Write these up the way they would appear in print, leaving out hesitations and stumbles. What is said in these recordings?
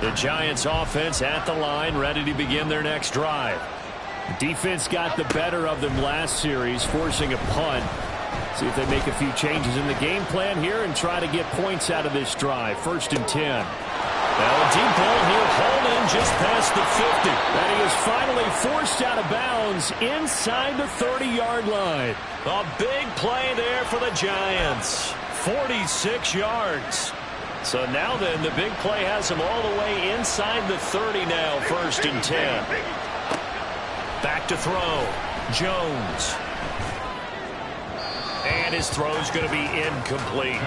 The Giants offense at the line, ready to begin their next drive. The defense got the better of them last series, forcing a punt. See if they make a few changes in the game plan here and try to get points out of this drive. 1st and 10. Now a deep ball here, hauled in just past the 50. And he is finally forced out of bounds inside the 30-yard line. A big play there for the Giants. 46 yards. So now then, the big play has him all the way inside the 30 now. 1st and 10. Back to throw. Jones. And his throw is going to be incomplete.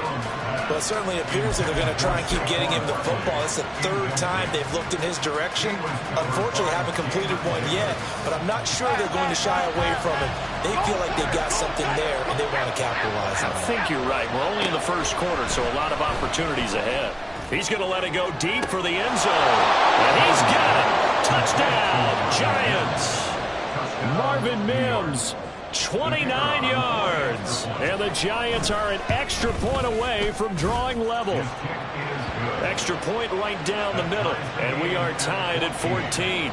Well, it certainly appears that they're going to try and keep getting him the football. It's the 3rd time they've looked in his direction. Unfortunately, haven't completed one yet, but I'm not sure they're going to shy away from it. They feel like they've got something there, and they want to capitalize on it. I think you're right. We're only in the 1st quarter, so a lot of opportunities ahead. He's going to let it go deep for the end zone. And he's got it. Touchdown, Giants. Marvin Mims. 29 yards. And the Giants are an extra point away from drawing level. Extra point right down the middle. And we are tied at 14.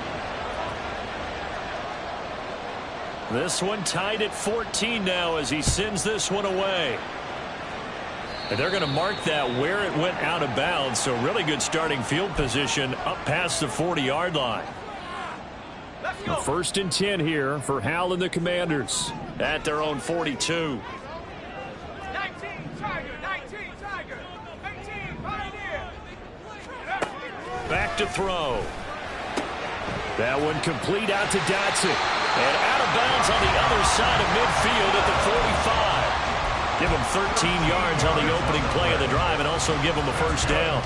This one tied at 14 now as he sends this one away. And they're going to mark that where it went out of bounds. So really good starting field position up past the 40-yard line. 1st and 10 here for Hal and the Commanders at their own 42. 19 Tiger, 18 Pioneer. Back to throw. That one complete out to Dotson. And out of bounds on the other side of midfield at the 45. Give him 13 yards on the opening play of the drive and also give him a 1st down.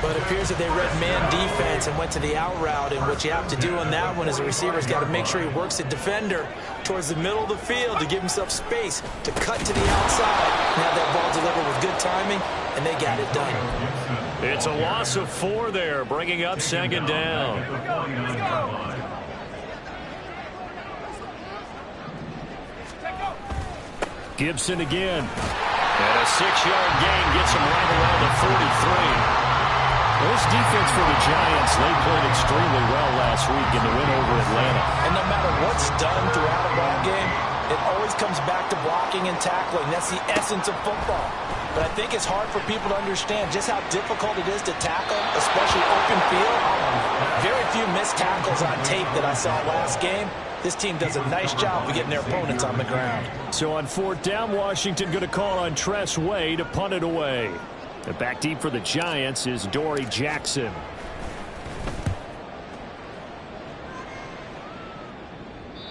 But it appears that they read man defense and went to the out route, and what you have to do on that one is the receiver's got to make sure he works the defender towards the middle of the field to give himself space to cut to the outside and have that ball delivered with good timing, and they got it done. It's a loss of 4 there, bringing up 2nd down. Gibson again. And a 6-yard gain gets him right around the 43. This defense for the Giants, they played extremely well last week in the win over Atlanta. And no matter what's done throughout a ball game, it always comes back to blocking and tackling. That's the essence of football. But I think it's hard for people to understand just how difficult it is to tackle, especially open field. Very few missed tackles on tape that I saw last game. This team does a nice job of getting their opponents on the ground. So on 4th down, Washington going to call on Tress Way to punt it away. And back deep for the Giants is Dory Jackson.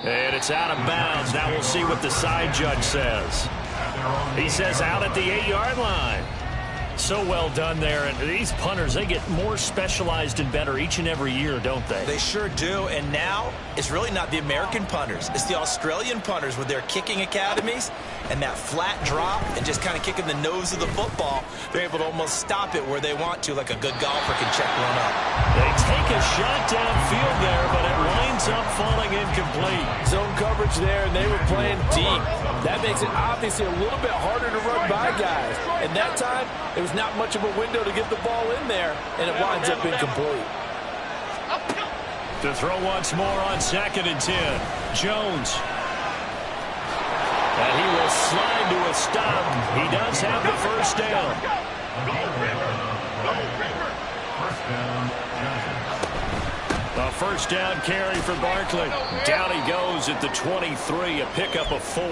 And it's out of bounds. Now we'll see what the side judge says. He says out at the 8-yard line. So well done there. And these punters, they get more specialized and better each and every year, don't they? They sure do. And now it's really not the American punters. It's the Australian punters with their kicking academies and that flat drop and just kind of kicking the nose of the football. They're able to almost stop it where they want to, like a good golfer can check one up. They take a shot downfield there, but it winds up falling incomplete. Zone coverage there, and they were playing deep. That makes it obviously a little bit harder to run by guys. And that time, there was not much of a window to get the ball in there, and it winds up incomplete. To throw once more on 2nd and 10. Jones. And he will slide to a stop. He does have the 1st down. A 1st down carry for Barkley. Down he goes at the 23, a pickup of 4.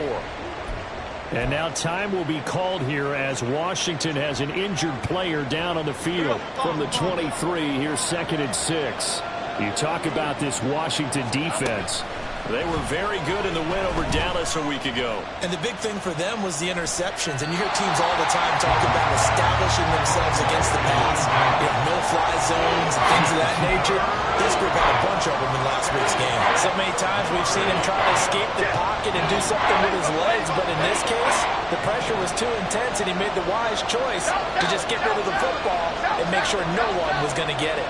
And now time will be called here as Washington has an injured player down on the field from the 23. Here's 2nd and 6. You talk about this Washington defense. They were very good in the win over Dallas a week ago. And the big thing for them was the interceptions. And you hear teams all the time talk about establishing themselves against the pass. You know, no-fly zones and things of that nature. This group had a bunch of them in last week's game. So many times we've seen him try to escape the pocket and do something with his legs. But in this case, the pressure was too intense, and he made the wise choice to just get rid of the football and make sure no one was going to get it.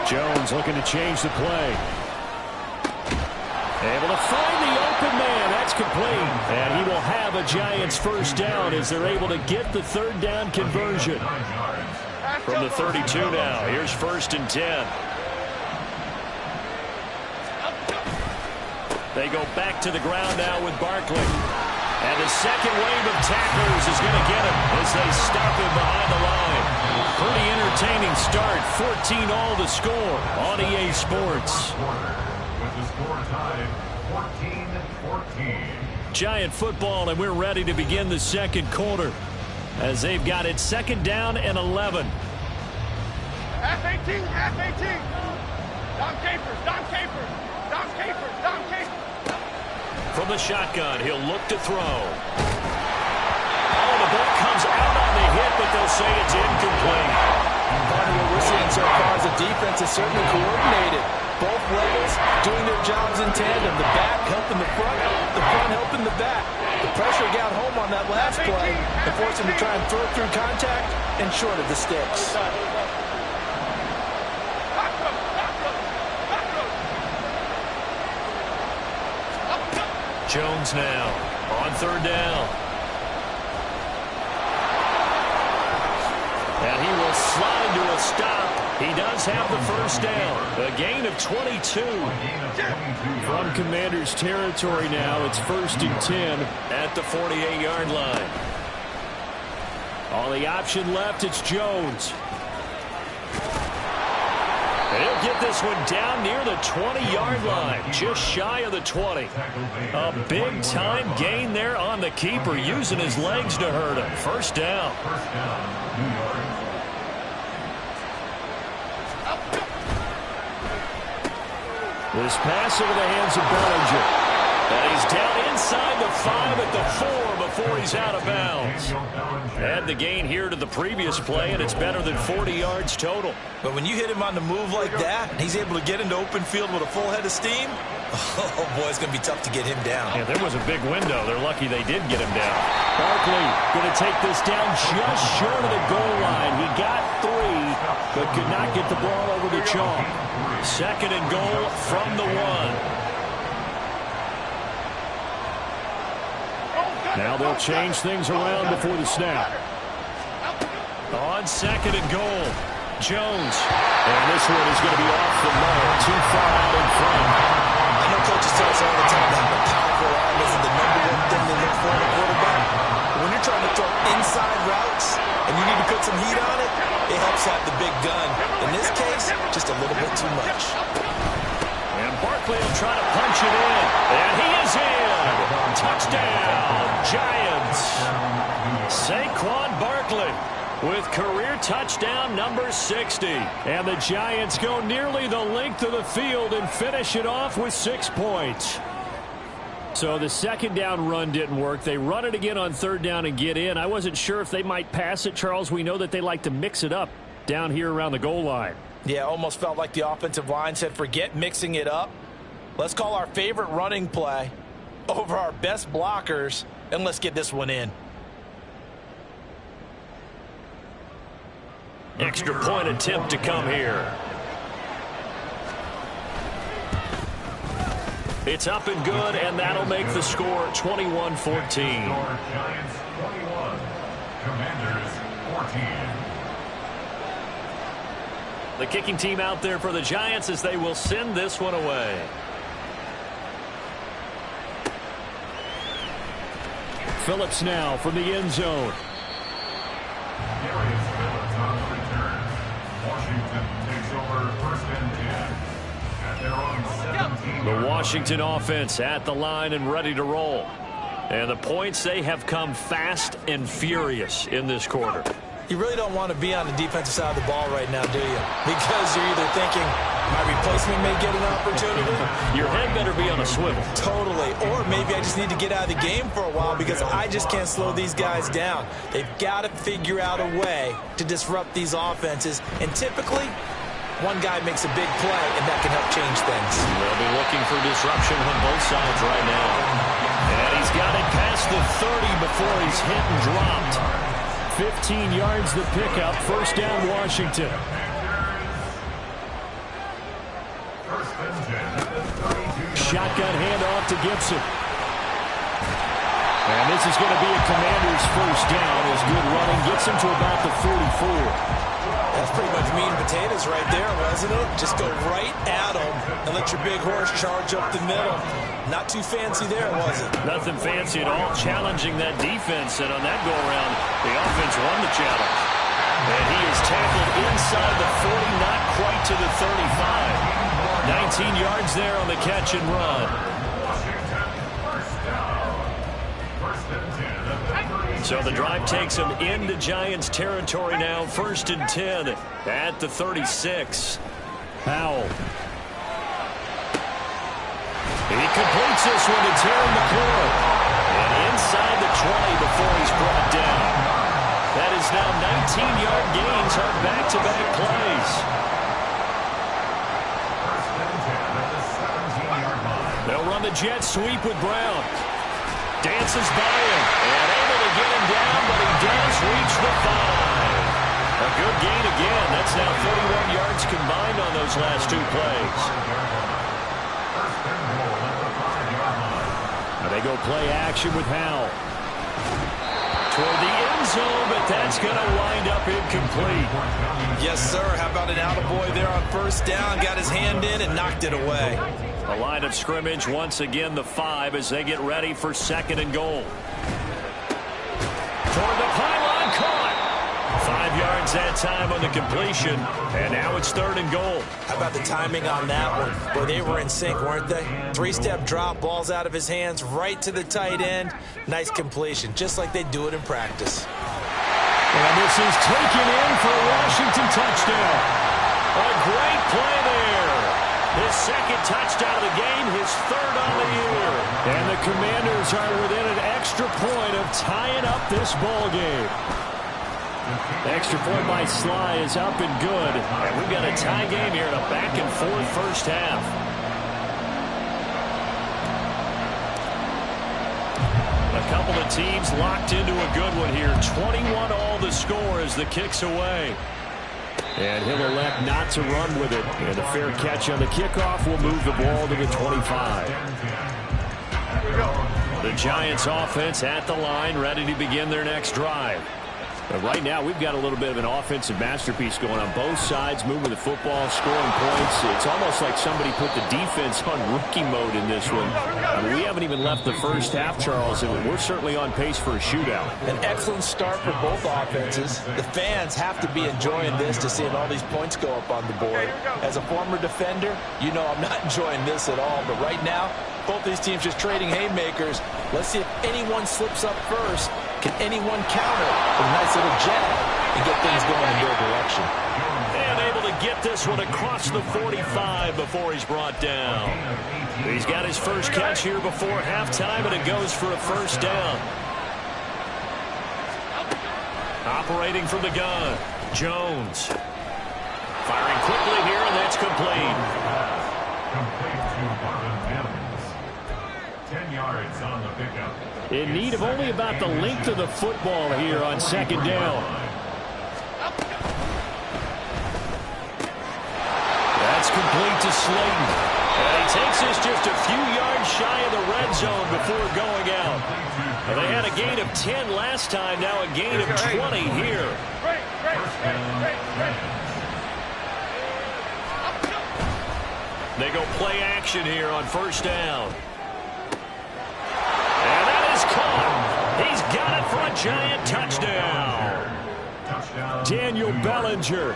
Jones looking to change the play. Able to find the open man. That's complete. And he will have a Giants 1st down as they're able to get the 3rd down conversion. From the 32 now, here's 1st and 10. They go back to the ground now with Barkley. And the second wave of tacklers is going to get him as they stop him behind the line. Pretty entertaining start. 14-all to score on EA Sports. With the score tied 14-14. Giant football, and we're ready to begin the second quarter as they've got it 2nd down and 11. Half 18, half 18. Dom Capers, Dom Capers, Dom Capers, Dom Capers. From the shotgun, he'll look to throw. Oh, the ball comes out on the hit, but they'll say it's incomplete. Part of what we're seeing so far is the defense is certainly coordinated. Both levels doing their jobs in tandem. The back helping the front helping the back. The pressure got home on that last play and forced him to try and throw through contact and short of the sticks. Jones now on 3rd down. And he will slide to a stop. He does have the 1st down. A gain of 22. From Commanders territory now, it's 1st and 10 at the 48-yard line. On the option left, it's Jones. He'll get this one down near the 20-yard line, just shy of the 20. A big-time gain there on the keeper, using his legs to hurt him. 1st down. New York. This pass into the hands of Bellinger. And he's down inside the 5 at the 4 before he's out of bounds. Add the gain here to the previous play, and it's better than 40 yards total. But when you hit him on the move like that, he's able to get into open field with a full head of steam, oh, boy, it's going to be tough to get him down. Yeah, there was a big window. They're lucky they did get him down. Barkley going to take this down just short of the goal line. He got 3, but could not get the ball over the chalk. 2nd and goal from the 1. Now they'll change things around before the snap. On 2nd and goal, Jones. And this one is going to be off the mark, too far out in front. I know coaches tell us all the time that the powerful arm isn't the #1 thing they look for in a quarterback. But when you're trying to throw inside routes and you need to put some heat on it, it helps have the big gun. In this case, just a little bit too much. And Barkley will try to punch it in. And he is in. Touchdown, Giants. Saquon Barkley with career touchdown number 60. And the Giants go nearly the length of the field and finish it off with 6 points. So the 2nd down run didn't work. They run it again on 3rd down and get in. I wasn't sure if they might pass it, Charles. We know that they like to mix it up down here around the goal line. Yeah, almost felt like the offensive line said, forget mixing it up. Let's call our favorite running play over our best blockers, and let's get this one in. Extra point attempt to come here. It's up and good, and that'll make the score 21-14. Giants 21, Commanders 14. The kicking team out there for the Giants as they will send this one away. Phillips now from the end zone. Darius Phillips on the return. Washington takes over 1st and 10 at their own 17. The Washington offense at the line and ready to roll. And the points, they have come fast and furious in this quarter. You really don't want to be on the defensive side of the ball right now, do you? Because you're either thinking, my replacement may get an opportunity. Your head better be on a swivel. Totally. Or maybe I just need to get out of the game for a while because I just can't slow these guys down. They've got to figure out a way to disrupt these offenses. And typically, one guy makes a big play, and that can help change things. They'll be looking for disruption on both sides right now. And he's got it past the 30 before he's hit and dropped. 15 yards the pickup. 1st down, Washington. Shotgun handoff to Gibson. And this is going to be a Commander's 1st down as good running gets him to about the 44. potatoes right there, wasn't it? Just go right at them and let your big horse charge up the middle. Not too fancy there, was it? Nothing fancy at all, challenging that defense, and on that go-around, the offense won the challenge. And he is tackled inside the 40, not quite to the 35. 19 yards there on the catch and run. So the drive takes him into Giants territory now. 1st and 10 at the 36. Powell. He completes this one to Terry McLaurin. And inside the 20 before he's brought down. That is now 19-yard gains on back-to-back plays. They'll run the jet sweep with Brown. Dances by him. And able to get him down, but he does reach the 5. A good gain again. That's now 41 yards combined on those last 2 plays. They go play action with Howell. Toward the end zone, but that's going to wind up incomplete. Yes, sir. How about an attaboy there on 1st down? Got his hand in and knocked it away. A line of scrimmage, once again the 5 as they get ready for 2nd and goal. Toward the pylon, caught. 5 yards that time on the completion, and now it's 3rd and goal. How about the timing on that one? Boy, they were in sync, weren't they? 3-step drop, balls out of his hands, right to the tight end. Nice completion, just like they do it in practice. And this is taken in for a Washington touchdown. A great play there. His 2nd touchdown of the game, his 3rd on the year. And the Commanders are within an extra point of tying up this ball game. Extra point by Sly is up and good. And we've got a tie game here in a back-and-forth 1st half. A couple of teams locked into a good one here. 21 all the score as the kick's away. And he'll elect not to run with it. And a fair catch on the kickoff will move the ball to the 25. The Giants offense at the line, ready to begin their next drive. But right now, we've got a little bit of an offensive masterpiece going on both sides, moving the football, scoring points. It's almost like somebody put the defense on rookie mode in this one. I mean, we haven't even left the 1st half, Charles, and we're certainly on pace for a shootout. An excellent start for both offenses. The fans have to be enjoying this to seeing all these points go up on the board. As a former defender, you know I'm not enjoying this at all. But right now, both these teams just trading haymakers. Let's see if anyone slips up first. Can anyone counter with a nice little jab and get things going in their direction? And able to get this one across the 45 before he's brought down. He's got his 1st catch here before halftime, and it goes for a 1st down. Operating from the gun, Jones. Firing quickly here, and that's complete. Complete to Marvin Mims. 10 yards on the pickup. In need of only about the length of the football here on 2nd down. That's complete to Slayton. And he takes this just a few yards shy of the red zone before going out. And they had a gain of 10 last time, now a gain of 20 here. They go play action here on 1st down. And that is caught. He's got it for a Giant touchdown. Daniel Bellinger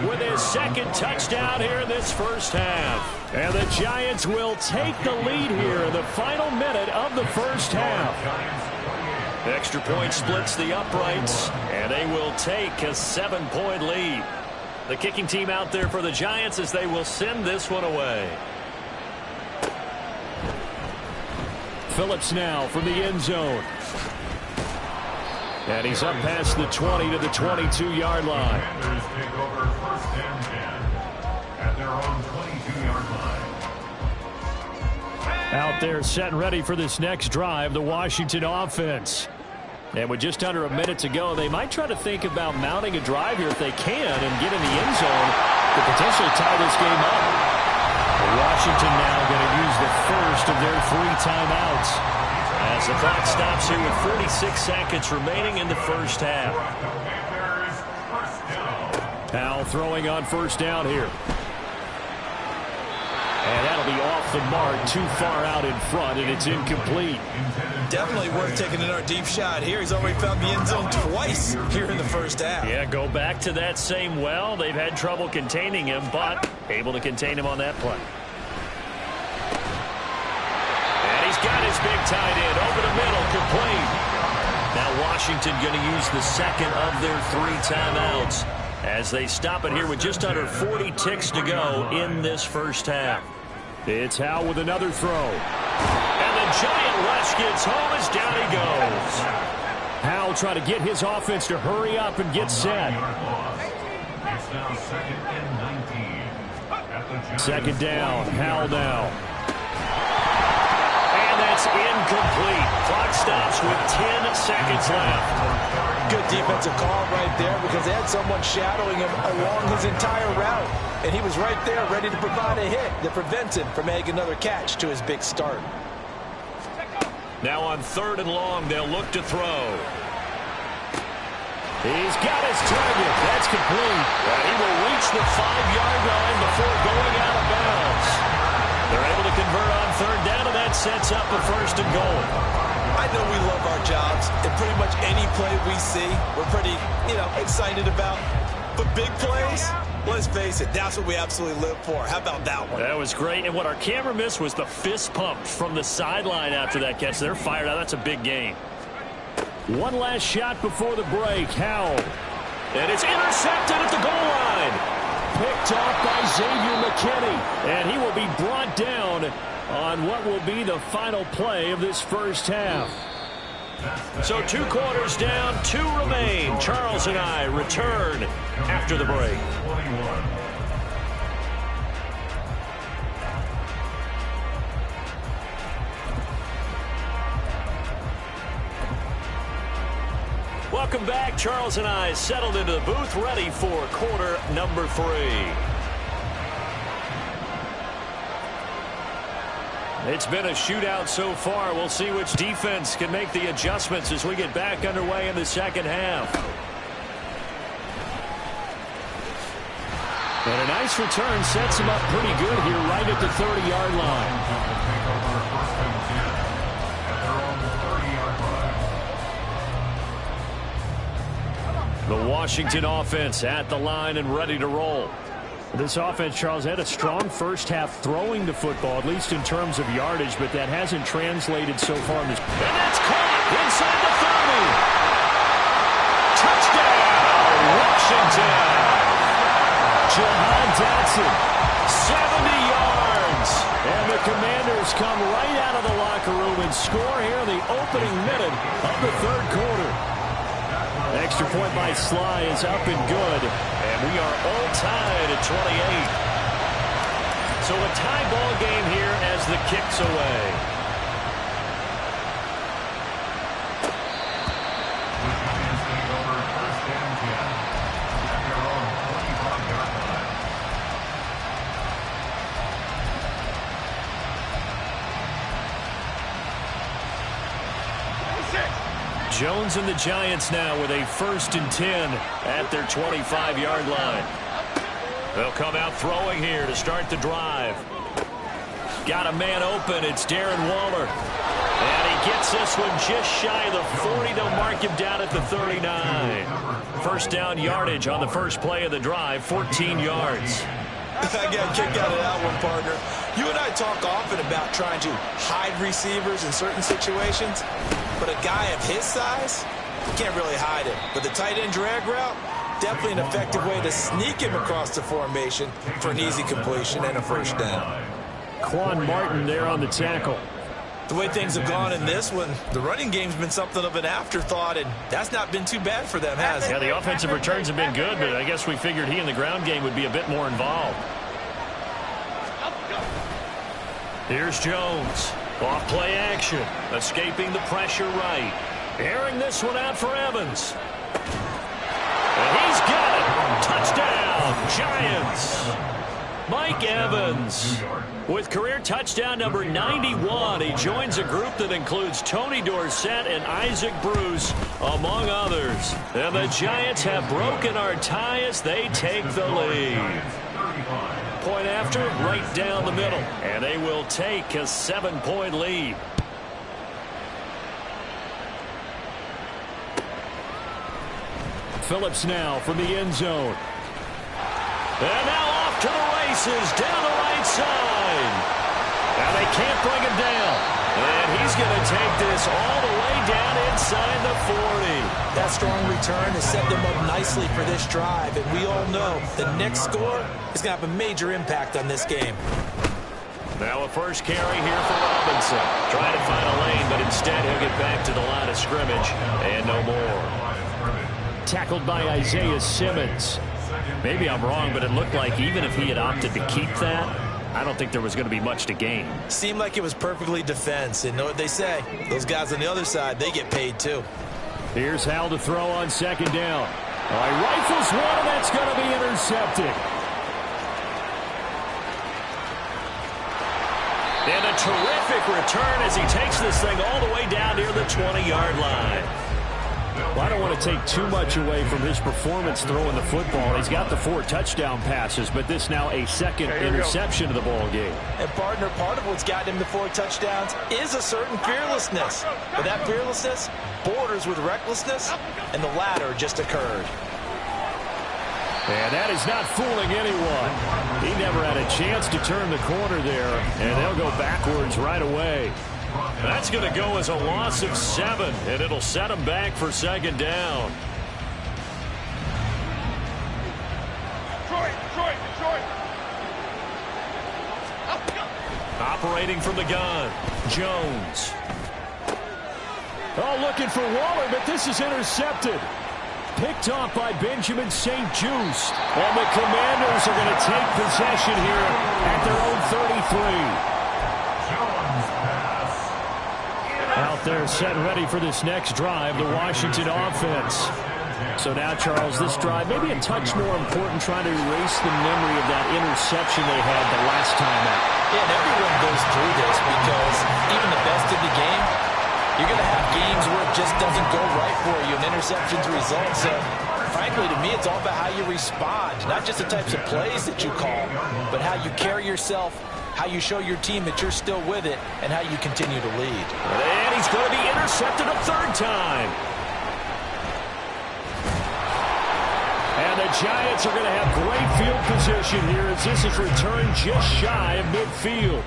with his 2nd touchdown here in this 1st half. And the Giants will take the lead here in the final minute of the 1st half. Extra point splits the uprights, and they will take a 7-point lead. The kicking team out there for the Giants as they will send this one away. Phillips now from the end zone. And he's up past the 20 to the 22-yard line. Commanders take over 1st and 10 at their own 22-yard line. Out there set and ready for this next drive, the Washington offense. And with just under a minute to go, they might try to think about mounting a drive here if they can and get in the end zone to potentially tie this game up. Washington now going to use the 1st of their 3 timeouts as the clock stops here with 46 seconds remaining in the 1st half. Powell throwing on first down here. And that'll be off the mark, too far out in front, and it's incomplete. Definitely worth taking another deep shot here. He's already found the end zone twice here in the first half. Yeah, go back to that same well. They've had trouble containing him, but able to contain him on that play. And he's got his big tight end over the middle, complete. Now Washington going to use the second of their 3 timeouts as they stop it here with just under 40 ticks to go in this first half. It's Howell with another throw. And the giant rush gets home as down he goes. Howell trying to get his offense to hurry up and get set. It's now 2nd and 19. At the Second down, Howell now. And that's incomplete. Clock stops with 10 seconds left. Good defensive call right there because they had someone shadowing him along his entire route. And he was right there ready to provide a hit that prevents him from making another catch to his big start. Now on 3rd and long, they'll look to throw. He's got his target. That's complete. And he will reach the 5-yard line before going out of bounds. They're able to convert on 3rd down, and that sets up a 1st and goal. I know we love our jobs, and pretty much any play we see, we're pretty, excited about. But big plays, let's face it, that's what we absolutely live for. How about that one? That was great, and what our camera missed was the fist pump from the sideline after that catch. They're fired out. That's a big game. One last shot before the break. Howell. And it's intercepted at the goal line. Picked off by Xavier McKinney. And he will be brought down on what will be the final play of this first half. So 2 quarters down, 2 remain. Charles and I return after the break. Welcome back. Charles and I settled into the booth, ready for quarter number 3. It's been a shootout so far. We'll see which defense can make the adjustments as we get back underway in the second half. And a nice return sets him up pretty good here right at the 30-yard line. The Washington offense at the line and ready to roll. This offense, Charles, had a strong first half throwing the football, at least in terms of yardage, but that hasn't translated so far in this. And that's caught inside the 30. Touchdown, Washington. Jahan Dotson, 70 yards. And the Commanders come right out of the locker room and score here in the opening minute of the 3rd quarter. Extra point by Sly is up and good. And we are all tied at 28. So a tie ball game here as the kick's away. Jones and the Giants now with a 1st and 10 at their 25-yard line. They'll come out throwing here to start the drive. Got a man open. It's Darren Waller. And he gets this one just shy of the 40. They'll mark him down at the 39. First down yardage on the first play of the drive, 14 yards. I got kicked out of that one, partner. You and I talk often about trying to hide receivers in certain situations, but a guy of his size, you can't really hide him. But the tight end drag route, definitely an effective way to sneak him across the formation for an easy completion and a first down. Quan Martin there on the tackle. The way things have gone in this one, the running game's been something of an afterthought, and that's not been too bad for them, has it? Yeah, the offensive returns have been good, but I guess we figured he in the ground game would be a bit more involved. Here's Jones. Off play action. Escaping the pressure right. Airing this one out for Evans. And he's got it. Touchdown, Giants. Mike Evans with career touchdown number 91. He joins a group that includes Tony Dorsett and Isaac Bruce, among others. And the Giants have broken our tie as they take the lead. Point after, right down the middle. And they will take a 7-point lead. Phillips now from the end zone. And now off to the races down the right side. Now they can't bring him down. And he's going to take this all the way down inside the 40. That strong return has set them up nicely for this drive. And we all know the next score is going to have a major impact on this game. Now a first carry here for Robinson. Trying to find a lane, but instead he'll get back to the line of scrimmage. And no more. Tackled by Isaiah Simmons. Maybe I'm wrong, but it looked like even if he had opted to keep that, I don't think there was going to be much to gain. Seemed like it was perfectly defense. And know what they say? Those guys on the other side, they get paid too. Here's Hal to throw on second down. All right, rifles one, and that's going to be intercepted. And a terrific return as he takes this thing all the way down near the 20-yard line. Well, I don't want to take too much away from his performance throwing the football. He's got the 4 touchdown passes, but this now a second interception of the ball game. And partner, part of what's gotten him the 4 touchdowns is a certain fearlessness. But that fearlessness borders with recklessness, and the latter just occurred. And that is not fooling anyone. He never had a chance to turn the corner there, and they'll go backwards right away. That's going to go as a loss of 7, and it'll set them back for second down. Detroit. Operating from the gun, Jones. Oh, looking for Waller, but this is intercepted. Picked off by Benjamin St-Juste. And the Commanders are going to take possession here at their own 33. Out there set ready for this next drive, the Washington offense. So now, Charles, this drive maybe a touch more important, trying to erase the memory of that interception they had the last time out. Yeah, and everyone goes through this because even the best in the game, you're going to have games where it just doesn't go right for you, and interceptions result. So, frankly, to me, it's all about how you respond, not just the types of plays that you call, but how you carry yourself, how you show your team that you're still with it, and how you continue to lead. And he's going to be intercepted a 3rd time. And the Giants are going to have great field position here as this is returned just shy of midfield.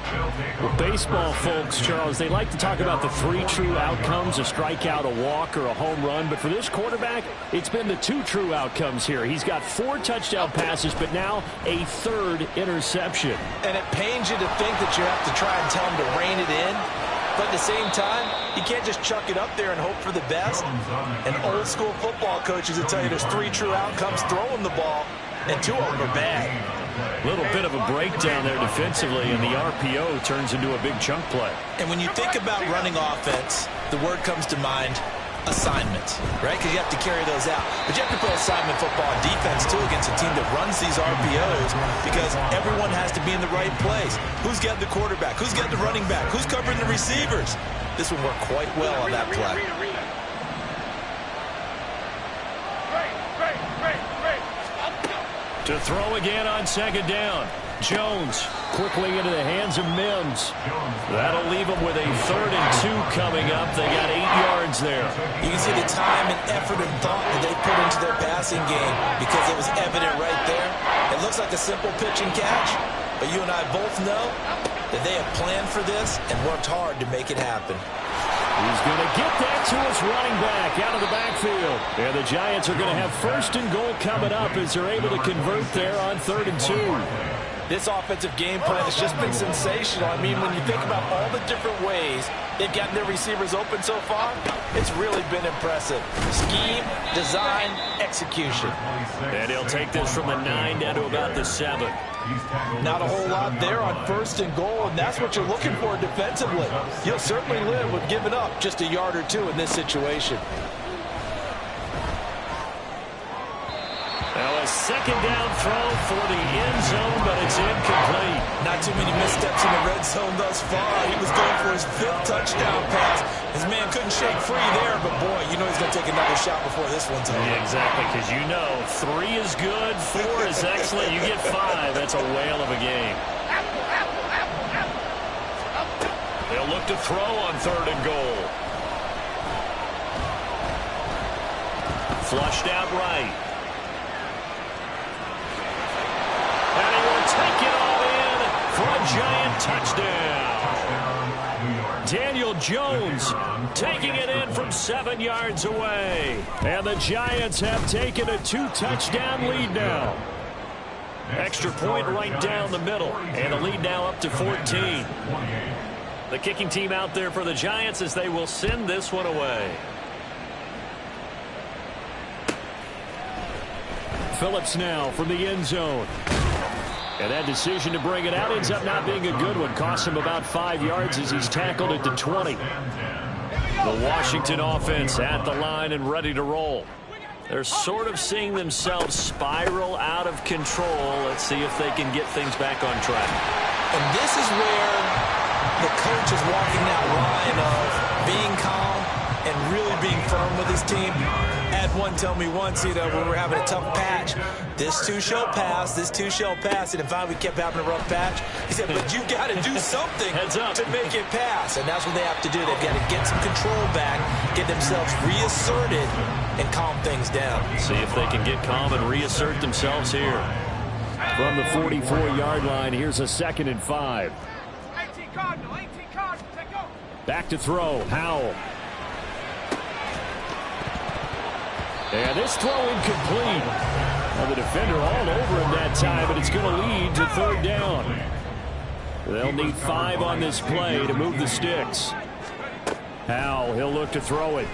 Well, baseball folks, Charles, they like to talk about the 3 true outcomes, a strikeout, a walk, or a home run. But for this quarterback, it's been the 2 true outcomes here. He's got 4 touchdown passes, but now a 3rd interception. And it pains you to think that you have to try and tell him to rein it in. But at the same time, you can't just chuck it up there and hope for the best. And old school football coaches will tell you there's 3 true outcomes throwing the ball, and 2 of them are bad. Little bit of a breakdown there defensively, and the RPO turns into a big chunk play. And when you think about running offense, the word comes to mind, assignment, right? Because you have to carry those out. But you have to play assignment football on defense, too, against a team that runs these RPOs because everyone has to be in the right place. Who's got the quarterback? Who's got the running back? Who's covering the receivers? This will work quite well on that play. To throw again on second down. Jones quickly into the hands of Mims. That'll leave them with a 3rd and 2 coming up. They got 8 yards there. You can see the time and effort and thought that they put into their passing game because it was evident right there. It looks like a simple pitch and catch, but you and I both know that they have planned for this and worked hard to make it happen. He's going to get that to his running back out of the backfield. And the Giants are going to have 1st and goal coming up as they're able to convert there on 3rd and 2. This offensive game plan has just been sensational. I mean, when you think about all the different ways they've gotten their receivers open so far, it's really been impressive. Scheme, design, execution. And he'll take this from the 9 down to about the 7. Not a whole lot there on 1st and goal, and that's what you're looking for defensively. You'll certainly live with giving up just a yard or 2 in this situation. Now a a second down throw for the end zone, but it's incomplete. Not too many missteps in the red zone thus far. He was going for his 5th touchdown pass. His man couldn't shake free there, but boy, you know he's going to take another shot before this one's over. Yeah, exactly, because you know 3 is good, 4 is excellent. You get 5. That's a whale of a game. They'll look to throw on 3rd and goal. Flushed out right. And he will take it all in for a giant touchdown. Daniel Jones taking it in from 7 yards away. And the Giants have taken a 2-touchdown lead now. Extra point right down the middle. And the lead now up to 14. The kicking team out there for the Giants as they will send this one away. Phillips now from the end zone. And that decision to bring it out ends up not being a good one. Costs him about 5 yards as he's tackled at the 20. The Washington offense at the line and ready to roll. They're sort of seeing themselves spiral out of control. Let's see if they can get things back on track. And this is where the coach is walking that line of being calm and really being firm with his team. Had one tell me once, when we were having a tough patch, this too shall pass, this too shall pass. And if finally we kept having a rough patch, he said, but you got to do something to make it pass. And that's what they have to do. They've got to get some control back, get themselves reasserted, and calm things down. See if they can get calm and reassert themselves here. From the 44-yard line, here's a 2nd and 5. 18 Cardinal, take go. Back to throw, Howell. And this throw incomplete. Now the defender all over him that time, but it's going to lead to 3rd down. They'll need 5 on this play to move the sticks. Howell, he'll look to throw it.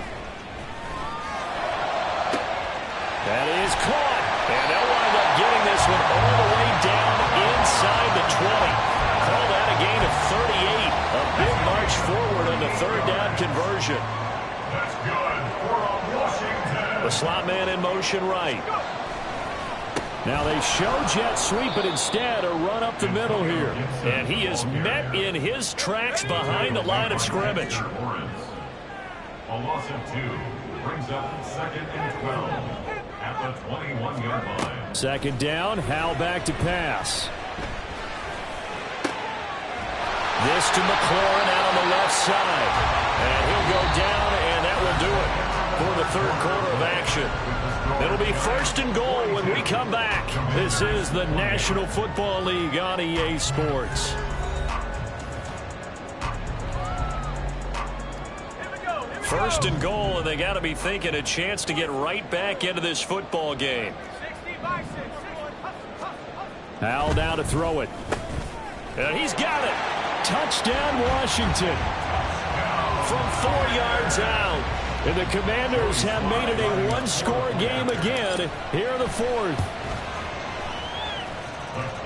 That is caught. And they'll wind up getting this one all the way down inside the 20. Call that a gain of 38. A big march forward on the 3rd down conversion. That's good for Washington. The slot man in motion right. Now they show jet sweep, but instead a run up the middle here. And he is met in his tracks behind the line of scrimmage. A loss of 2 brings up 2nd and 12 at the 21-yard line. 2nd down, Howell back to pass. This to McLaurin out on the left side. And he'll go down, and that will do it for the 3rd quarter of action. It'll be 1st and goal when we come back. This is the National Football League on EA Sports. First and goal, and they got to be thinking a chance to get right back into this football game. Howell down to throw it. And he's got it. Touchdown, Washington. From 4 yards out. And the Commanders have made it a 1-score game again here in the 4th.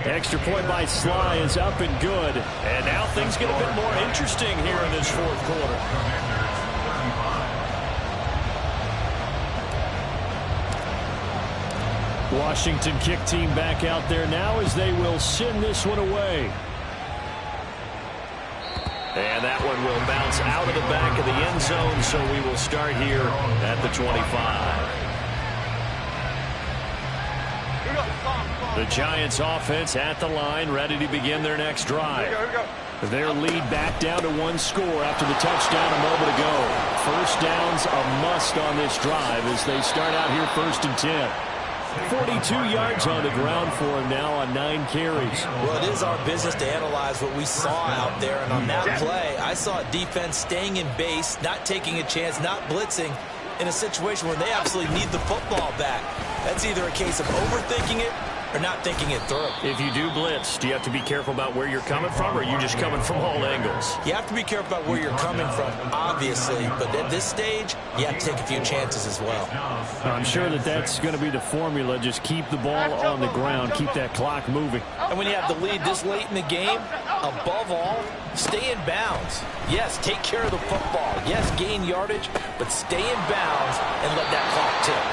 Extra point by Sly is up and good. And now things get a bit more interesting here in this 4th quarter. Washington kick team back out there now as they will send this one away. And that one will bounce out of the back of the end zone, so we will start here at the 25. The Giants offense at the line, ready to begin their next drive. Their lead back down to 1 score after the touchdown a moment ago. 1st down's a must on this drive as they start out here 1st and 10. 42 yards on the ground for him now on 9 carries. Well, it is our business to analyze what we saw out there. And on that play, I saw a defense staying in base, not taking a chance, not blitzing in a situation where they absolutely need the football back. That's either a case of overthinking it or not thinking it through. If you do blitz, do you have to be careful about where you're coming from, or are you just coming from all angles? You have to be careful about where you're coming from, obviously. But at this stage, you have to take a few chances as well. I'm sure that that's going to be the formula. Just keep the ball on the ground. Keep that clock moving. And when you have the lead this late in the game, above all, stay in bounds. Yes, take care of the football. Yes, gain yardage, but stay in bounds and let that clock tick.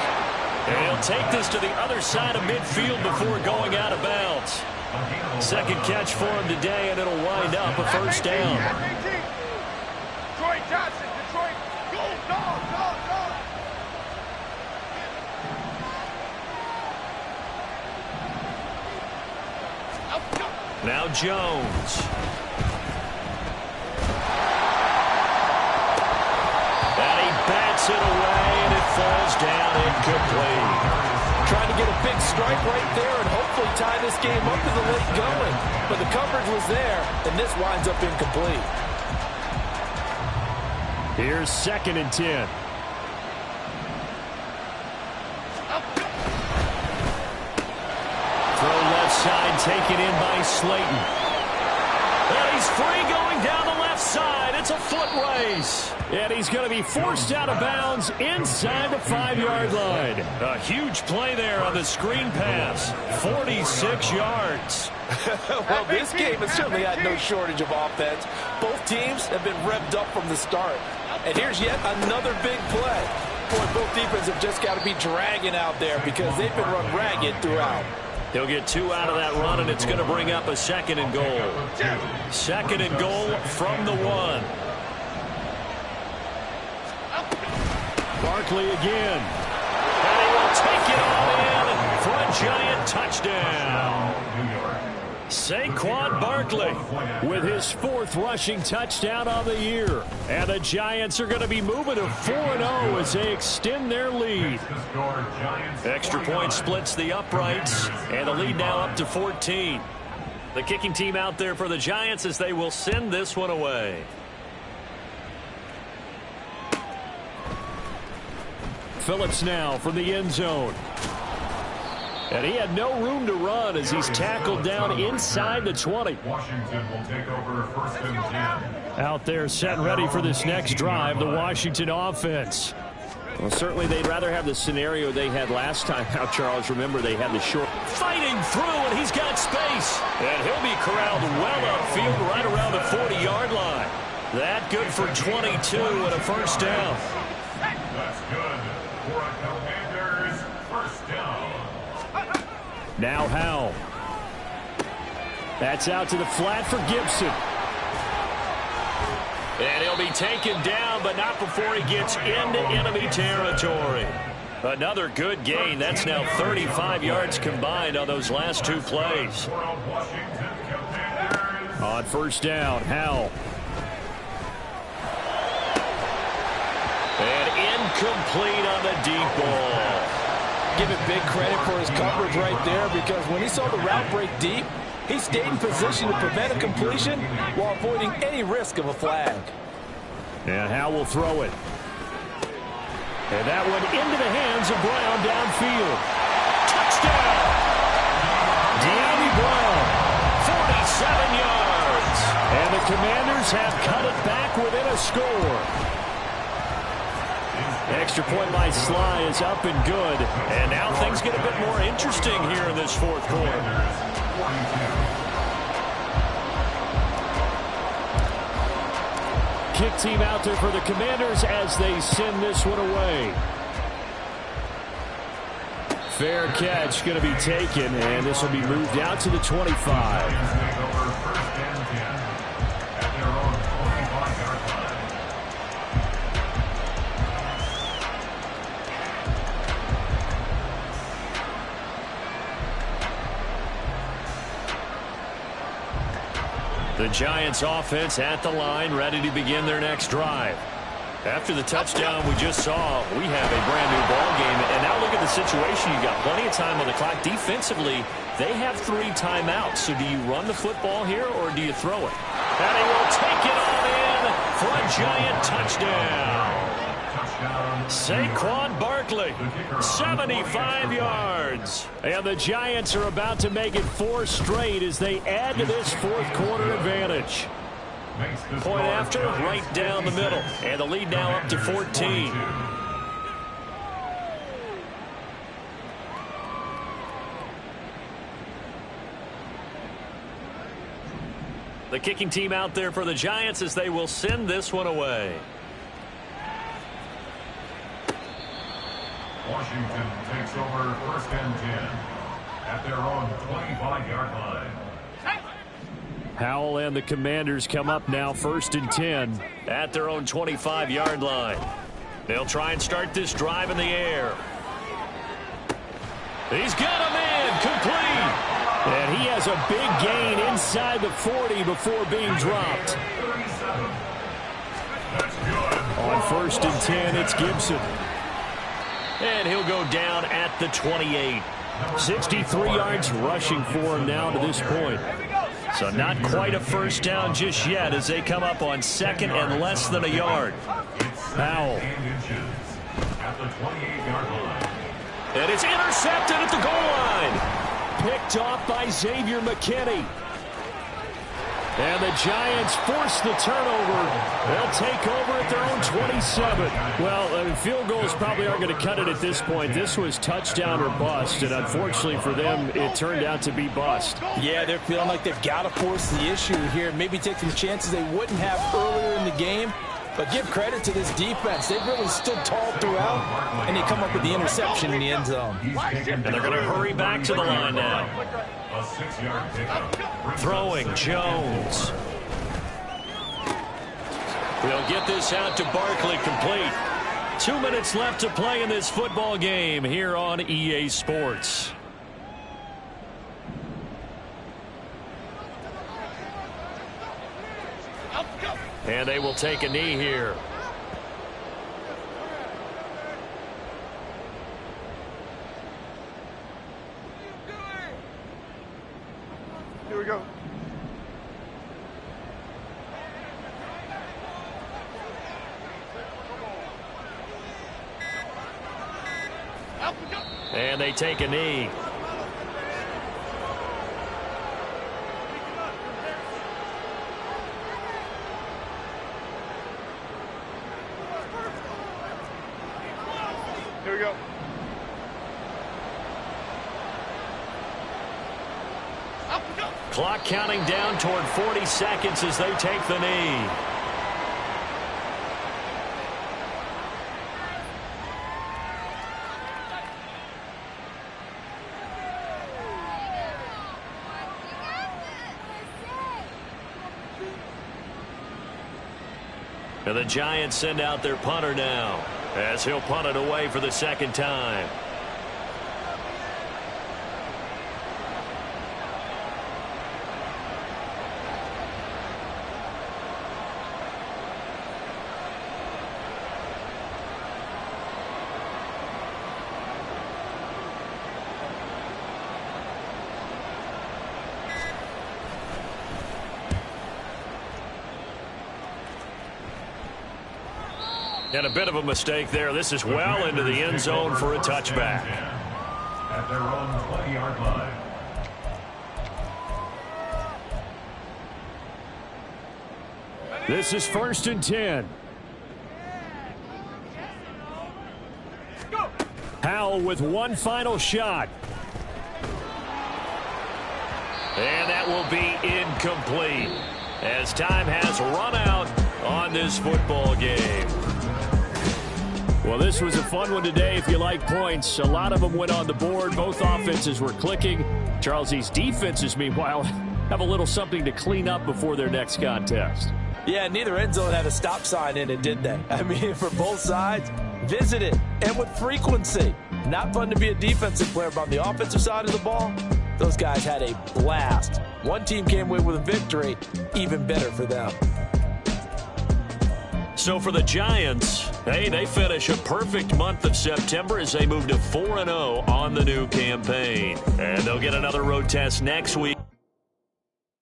And he'll take this to the other side of midfield before going out of bounds. Second catch for him today, and it'll wind up a first down. Detroit Johnson, Detroit, go, dog, dog, dog. Now Jones. And he bats it away, and it falls down incomplete. Trying to get a big strike right there and hopefully tie this game up in the late going. But the coverage was there, and this winds up incomplete. Here's 2nd and 10. Throw left side, taken in by Slayton. And he's free going down the left side. It's a foot race. And he's going to be forced out of bounds inside the 5-yard line. A huge play there on the screen pass. 46 yards. Well, this game has certainly had no shortage of offense. Both teams have been revved up from the start. And here's yet another big play. Boy, both defenses have just got to be dragging out there because they've been run ragged throughout. He'll get 2 out of that run, and it's going to bring up a 2nd and goal. 2nd and goal from the 1. Barkley again. And he will take it all in for a giant touchdown. Saquon Barkley with his 4th rushing touchdown on the year. And the Giants are going to be moving to 4-0 as they extend their lead. Extra point splits the uprights, and the lead now up to 14. The kicking team out there for the Giants as they will send this one away. Phillips now from the end zone. And he had no room to run as he's tackled down inside the 20. Washington will take over 1st and 10. Out there set ready for this next drive, the Washington offense. Well, certainly they'd rather have the scenario they had last time out, Charles. Remember, they had the short. Fighting through, and he's got space. And he'll be corralled well upfield right around the 40-yard line. That good for 22 and a first down. That's good for a Commanders first down. Now Howell. That's out to the flat for Gibson. And he'll be taken down, but not before he gets into enemy territory. Another good gain. That's now 35 yards combined on those last 2 plays. On first down, Howell. And incomplete on the deep ball. Give it big credit for his coverage right there because when he saw the route break deep, he stayed in position to prevent a completion while avoiding any risk of a flag. And Howell will throw it. And that one into the hands of Brown downfield. Touchdown! De'Ami Brown, 47 yards. And the Commanders have cut it back within a score. Extra point by Sly is up and good. And now things get a bit more interesting here in this 4th quarter. Kick team out there for the Commanders as they send this one away. Fair catch going to be taken, and this will be moved out to the 25. The Giants offense at the line, ready to begin their next drive. After the touchdown we just saw, we have a brand new ball game. And now look at the situation. You got plenty of time on the clock. Defensively, they have 3 timeouts. So do you run the football here or do you throw it? And he will take it all in for a giant touchdown. Saquon Barkley, 75 yards. And the Giants are about to make it 4 straight as they add to this 4th quarter advantage. Point after, right down the middle. And the lead now up to 14. The kicking team out there for the Giants as they will send this one away. Washington takes over first and 10 at their own 25-yard line. Howell and the Commanders come up now first and 10 at their own 25-yard line. They'll try and start this drive in the air. He's got him in, complete. And he has a big gain inside the 40 before being dropped. On first and 10, it's Gibson. And he'll go down at the 28. 63 yards rushing for him now to this point. So not quite a first down just yet as they come up on second and less than a yard. Howell. At the 28-yard line. And it's intercepted at the goal line. Picked off by Xavier McKinney. And the Giants force the turnover. They'll take over at their own 27. Well, field goals probably aren't going to cut it at this point. This was touchdown or bust, and unfortunately for them, it turned out to be bust. Yeah, they're feeling like they've got to force the issue here, maybe take some chances they wouldn't have earlier in the game. But give credit to this defense. They've really stood tall throughout, and they come up with the interception in the end zone. And they're going to hurry back to the line now. A 6-yard pickup. Throwing Jones. They'll get this out to Barkley, complete. 2 minutes left to play in this football game here on EA Sports. And they will take a knee here. Here we go. And they take a knee. Here we go. Clock counting down toward 40 seconds as they take the knee. And the Giants send out their punter now, as he'll punt it away for the second time. And a bit of a mistake there. This is well into the end zone for a touchback. At their own 20-yard line. This is first and 10. Howell with one final shot. And that will be incomplete as time has run out on this football game. Well, this was a fun one today if you like points. A lot of them went on the board. Both offenses were clicking. Charles's defenses, meanwhile, have a little something to clean up before their next contest. Yeah, neither end zone had a stop sign in it, did they? I mean, for both sides, visit it, and with frequency. Not fun to be a defensive player, but on the offensive side of the ball, those guys had a blast. One team came away with a victory, even better for them. So for the Giants, hey, they finish a perfect month of September as they move to 4-0 on the new campaign. And they'll get another road test next week.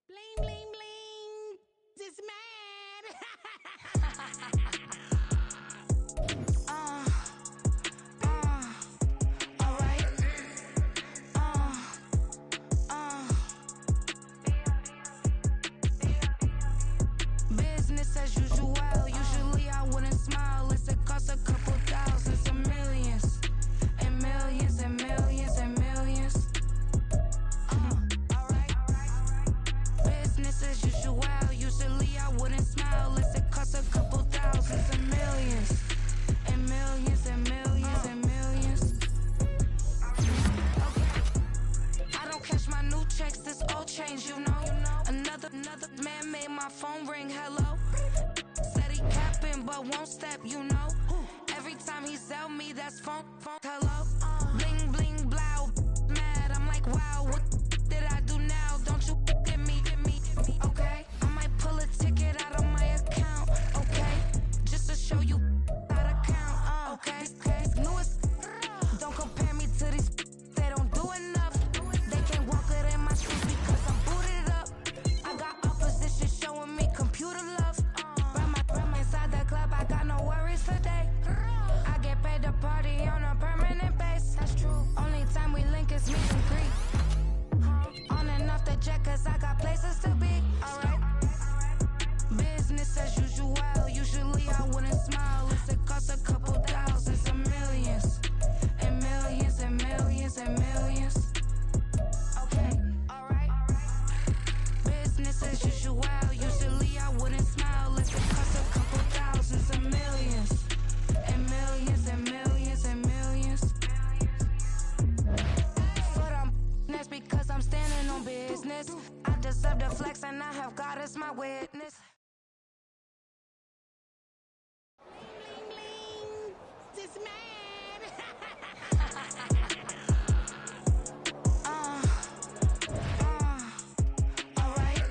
Bling, bling, bling. This mad. All right. Business as usual. Usually I wouldn't smile unless it costs a couple thousands and millions. And millions and millions and millions. All right. checks, this all change, you know. Another man made my phone ring, hello. Said he capping, but won't step, you know. Every time he sell me, that's phone, hello. Bling, bling, blow, mad, I'm like, wow, what did I do now? Don't you get me, okay? I might pull a ticket out of my account, okay? Just to show you how to count, okay? Newest, don't compare me to these, they don't do enough. They can't walk it in my shoes because I'm booted up. I got opposition showing me computer love. Run inside the club, I got no worries today. I get paid to party on a permanent base. That's true. Only time we link is meet and greet. On and off the jet, cause I got places to be. Alright. Business as usual. Usually I wouldn't smile. It costs a couple thousands and millions. And millions and millions and millions. Okay, alright. Business as usual. Usually I wouldn't smile. It costs a couple thousands and millions. And millions and millions and millions. Foot on that's because I'm standing on business. I deserve the flex and I have God as my witness. This man. Alright.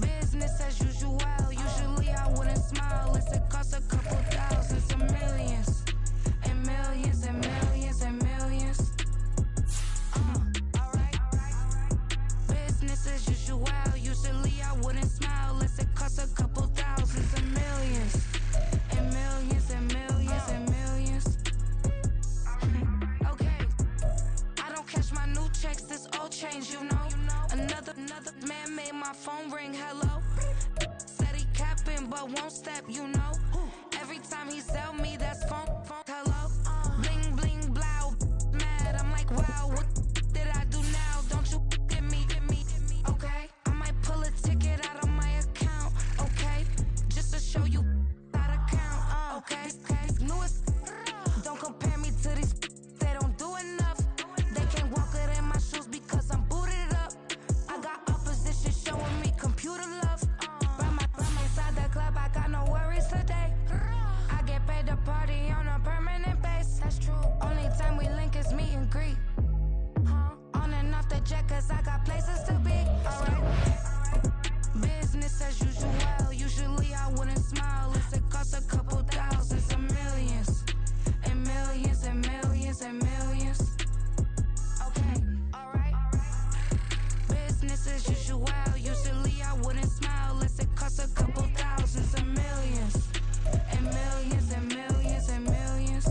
Business as usual. Usually I wouldn't smile. It costs a couple thousands and millions. And millions and millions and millions. Alright. Business as usual. Usually I wouldn't smile. It costs a couple thousands and millions. And millions and millions and millions. Okay. I don't cash my new checks, this all change, you know. Another man made my phone ring, hello. Said he capping, but won't step, you know. Every time he sell me, that's phone, hello. Bling, bling, blow, mad, I'm like, wow, what did I do now? Don't you get me, okay? I might pull a ticket out of my account, okay? Just to show you how to count, okay? Newest, don't compare me to these, they don't do enough. They can't walk it in my shoes because I'm booted up. I got opposition showing me computer love. Run inside the club, I got no worries today. I get paid to party on a permanent base. That's true. Only time we link is meet and greet. On and off the jet, cause I got places to be. Alright. Business as usual. Usually I wouldn't smile. It costs a couple thousands and millions. And millions and millions and millions. Okay, alright. Business as usual. Usually I wouldn't smile. It costs a couple thousands and millions. And millions and millions and millions.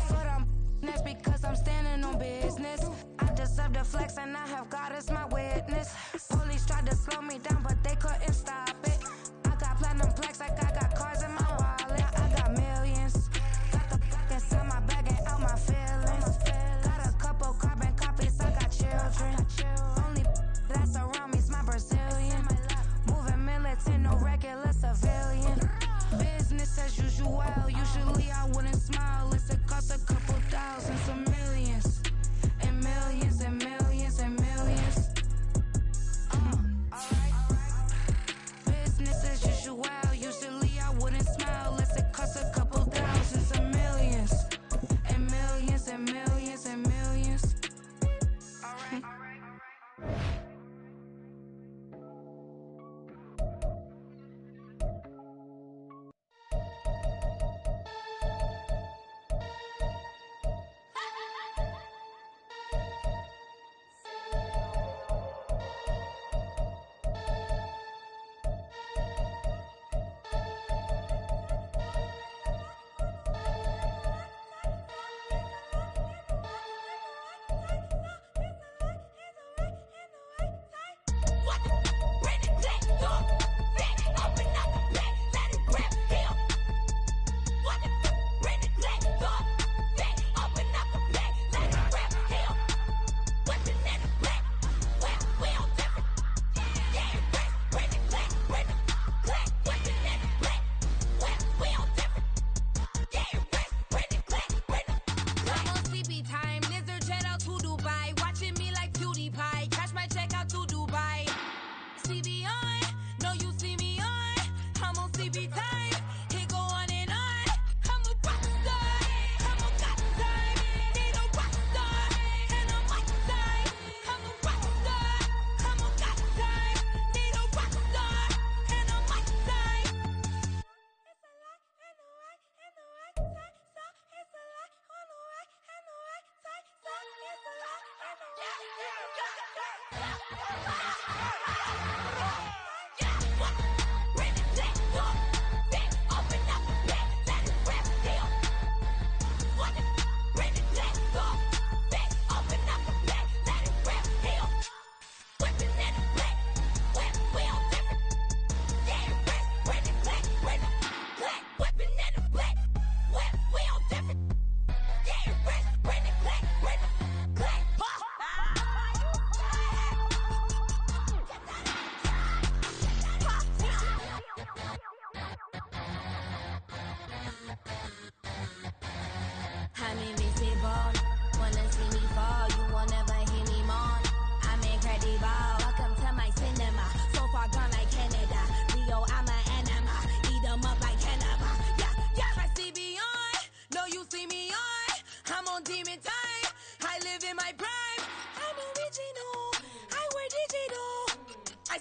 Foot on that's because I'm standing on business. I deserve the flex and I have God as my witness. Police tried to slow me down, but they couldn't stop it. I got platinum plaques like I got cars in my wallet. I got millions. Got the inside my bag and out my feelings. Got a couple carbon copies, I got children. Only that's around me's my Brazilian. Moving militant, no regular civilian. Business as usual. Usually I wouldn't smile. It costs a couple thousands and millions. And millions and millions and millions. Alright. Business as usual. Usually I wouldn't smile. It costs a couple thousands and millions. And millions and millions and millions. Alright.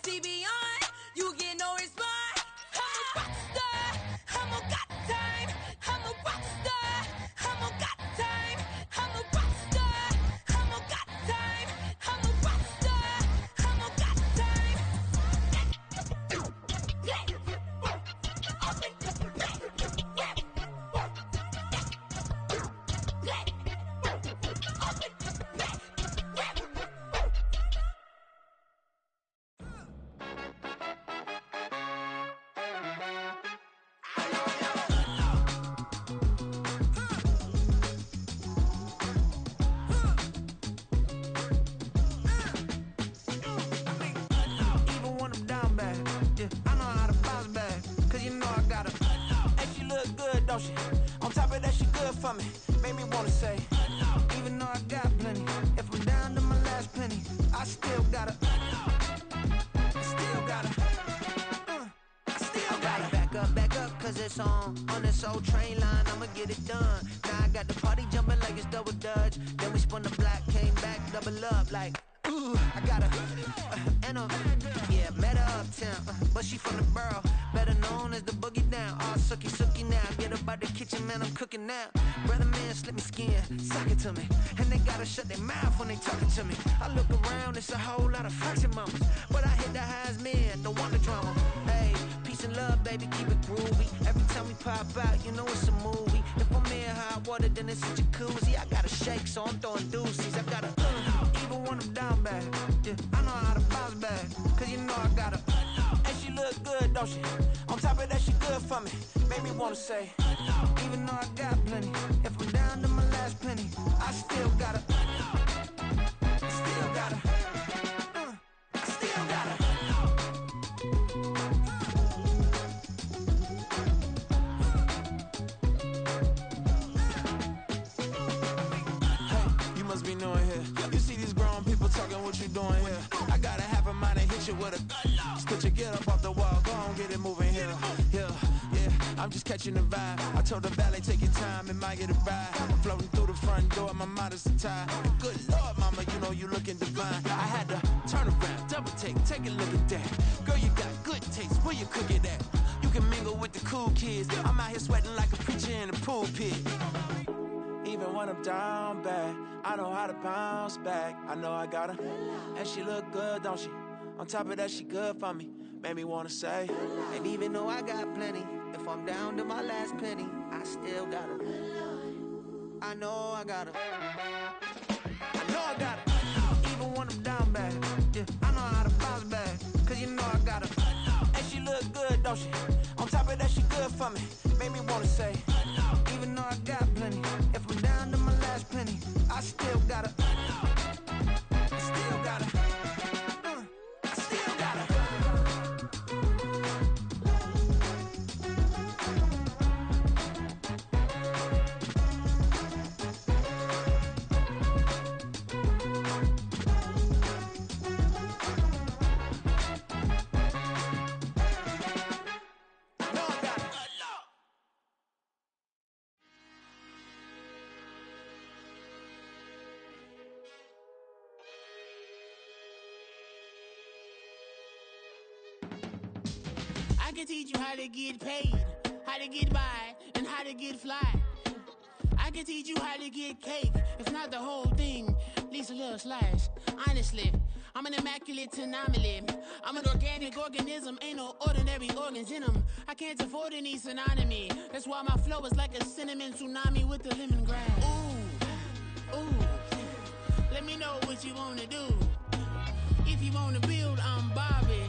see beyond. You get no response. I'm a rock star. I'm a got time. I'm a rock star. I'm a got time. I'm a rock star. I'm a got time. I'm a rock star. I'm a got time. Even when I'm down bad, yeah, I know how to bounce back. Cause you know I got her. And she look good, don't she? On top of that, she good for me. Made me wanna say, even though I got plenty, if I'm down to my last penny, I still got her. Still got her. Still got her. Back up, cause it's on this old train line, I'ma get it done. Now I got the party jumping like it's double dutch. Then we spun the block, came back, double up like, ooh, I got her. And yeah, met her uptown, but she from the borough, better known as the boogie down. All sookie now, get up out the kitchen, man, I'm cooking now. Brother man, slip me skin, suck it to me. And they gotta shut their mouth when they talking to me. I look around, it's a whole lot of fraction mamas, but I hit the highs, man, don't want the drama. Hey, peace and love, baby, keep it groovy. Every time we pop out, you know it's a movie. If I'm in hot water, then it's a jacuzzi. I gotta shake, so I'm throwing deuces. I gotta, even when I'm down bad, yeah, I know how to bounce back. Cause you know I got her. And she look good, don't she? On top of that, she good for me. Made me wanna say, even though I got plenty, if I'm down to my last penny, I still got her. Still got her. Still got her. Hey, you must be new in here. You see these grown people talking, what you doing here? I got a half a mind to hit you with a could you get up off the wall, go on, get it moving here. Yeah, I'm just catching the vibe. I told the valet, take your time, it might get a ride. I'm floating through the front door, my mind is tied. Good Lord, mama, you know you looking divine. I had to turn around, double take a look at that. Girl, you got good taste, where you cook it at? You can mingle with the cool kids. I'm out here sweating like a preacher in a pulpit. Even when I'm down bad, I know how to bounce back. I know I got her, and she look good, don't she? On top of that, she good for me. Made me wanna say, and even though I got plenty, if I'm down to my last penny, I still got her. I know I got her. I know I got her. Even when I'm down bad, yeah, I know how to bounce back. Cause you know I got her. And she look good, don't she? On top of that, she good for me. Made me wanna say, even though I got plenty, if I'm down to my last penny, I still got her. Still got her. I can teach you how to get paid, how to get by, and how to get fly. I can teach you how to get cake, if not the whole thing, at least a little slice. Honestly, I'm an immaculate anomaly. I'm an organic organism, ain't no ordinary organs in them. I can't afford any synonymy. That's why my flow is like a cinnamon tsunami with the lemongrass. Ooh, let me know what you wanna do. If you wanna build, I'm Bobby.